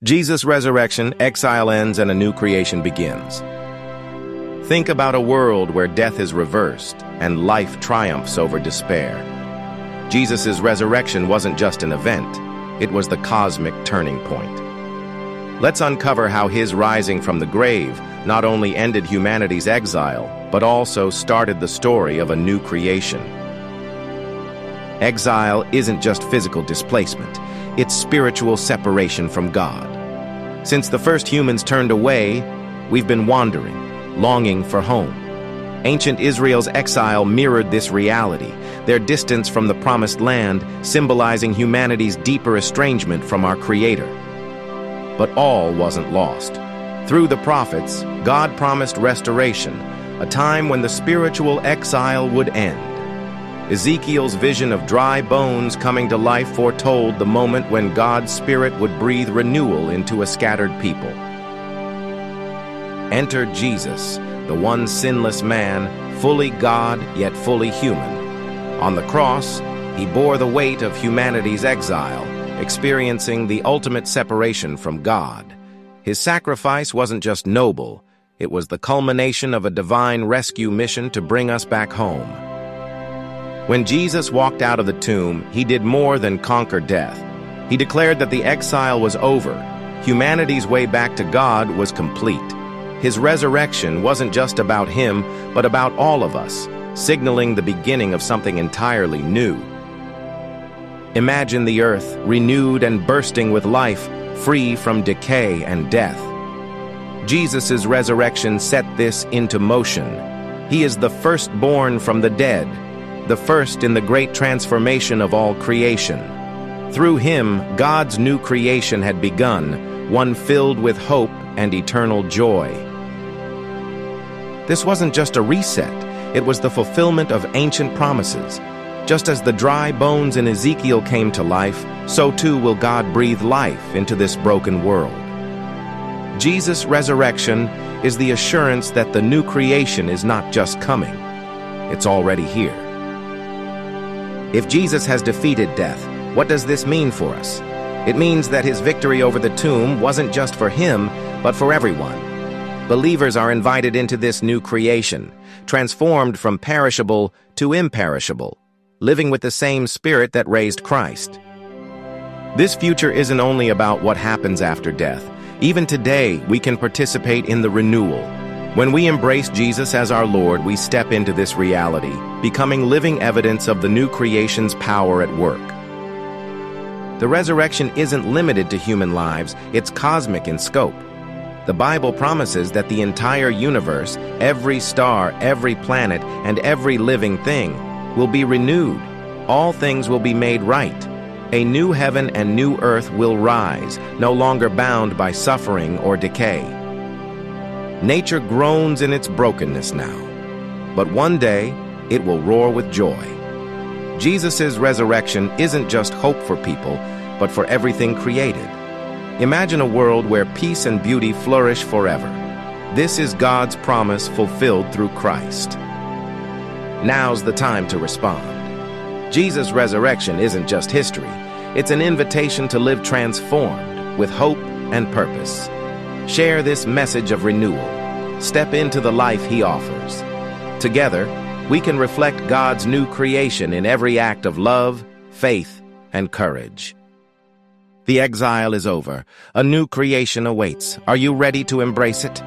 Jesus' resurrection, exile ends, and a new creation begins. Think about a world where death is reversed and life triumphs over despair. Jesus' resurrection wasn't just an event, it was the cosmic turning point. Let's uncover how his rising from the grave not only ended humanity's exile, but also started the story of a new creation. Exile isn't just physical displacement, it's spiritual separation from God. Since the first humans turned away, we've been wandering, longing for home. Ancient Israel's exile mirrored this reality, their distance from the promised land symbolizing humanity's deeper estrangement from our Creator. But all wasn't lost. Through the prophets, God promised restoration, a time when the spiritual exile would end. Ezekiel's vision of dry bones coming to life foretold the moment when God's Spirit would breathe renewal into a scattered people. Enter Jesus, the one sinless man, fully God yet fully human. On the cross, he bore the weight of humanity's exile, experiencing the ultimate separation from God. His sacrifice wasn't just noble, it was the culmination of a divine rescue mission to bring us back home. When Jesus walked out of the tomb, he did more than conquer death. He declared that the exile was over. Humanity's way back to God was complete. His resurrection wasn't just about him, but about all of us, signaling the beginning of something entirely new. Imagine the earth, renewed and bursting with life, free from decay and death. Jesus' resurrection set this into motion. He is the firstborn from the dead, the first in the great transformation of all creation. Through him, God's new creation had begun, one filled with hope and eternal joy. This wasn't just a reset, it was the fulfillment of ancient promises. Just as the dry bones in Ezekiel came to life, so too will God breathe life into this broken world. Jesus' resurrection is the assurance that the new creation is not just coming, it's already here. If Jesus has defeated death, what does this mean for us? It means that his victory over the tomb wasn't just for him, but for everyone. Believers are invited into this new creation, transformed from perishable to imperishable, living with the same Spirit that raised Christ. This future isn't only about what happens after death. Even today, we can participate in the renewal. When we embrace Jesus as our Lord, we step into this reality, becoming living evidence of the new creation's power at work. The resurrection isn't limited to human lives, it's cosmic in scope. The Bible promises that the entire universe, every star, every planet, and every living thing will be renewed. All things will be made right. A new heaven and new earth will rise, no longer bound by suffering or decay. Nature groans in its brokenness now, but one day it will roar with joy. Jesus' resurrection isn't just hope for people, but for everything created. Imagine a world where peace and beauty flourish forever. This is God's promise fulfilled through Christ. Now's the time to respond. Jesus' resurrection isn't just history, it's an invitation to live transformed with hope and purpose. Share this message of renewal. Step into the life he offers. Together, we can reflect God's new creation in every act of love, faith, and courage. The exile is over. A new creation awaits. Are you ready to embrace it?